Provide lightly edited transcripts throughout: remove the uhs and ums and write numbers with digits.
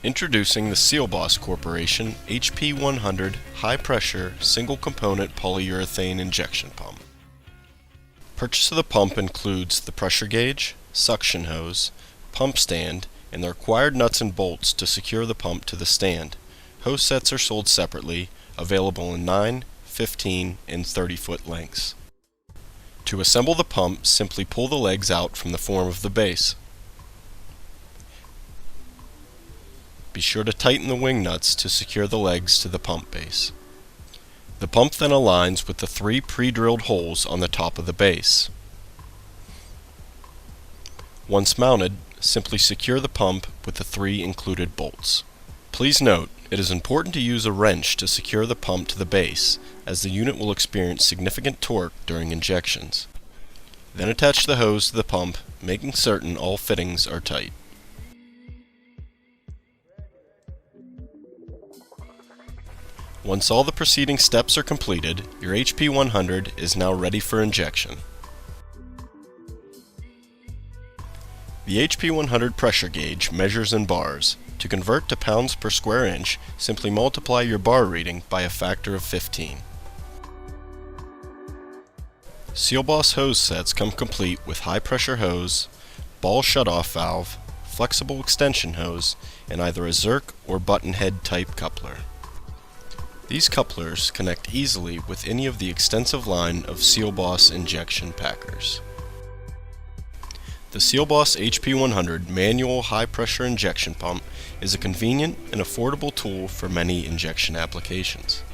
Introducing the SealBoss Corporation HP100 high-pressure, single-component polyurethane injection pump. Purchase of the pump includes the pressure gauge, suction hose, pump stand, and the required nuts and bolts to secure the pump to the stand. Hose sets are sold separately, available in 9, 15, and 30-foot lengths. To assemble the pump, simply pull the legs out from the form of the base. Be sure to tighten the wing nuts to secure the legs to the pump base. The pump then aligns with the 3 pre-drilled holes on the top of the base. Once mounted, simply secure the pump with the 3 included bolts. Please note, it is important to use a wrench to secure the pump to the base, as the unit will experience significant torque during injections. Then attach the hose to the pump, making certain all fittings are tight. Once all the preceding steps are completed, your HP100 is now ready for injection. The HP100 pressure gauge measures in bars. To convert to pounds per square inch, simply multiply your bar reading by a factor of 15. SealBoss hose sets come complete with high-pressure hose, ball shutoff valve, flexible extension hose, and either a Zerk or button head type coupler. These couplers connect easily with any of the extensive line of SealBoss injection packers. The SealBoss HP100 manual high-pressure injection pump is a convenient and affordable tool for many injection applications.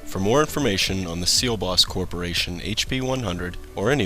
For more information on the SealBoss Corporation HP100 or any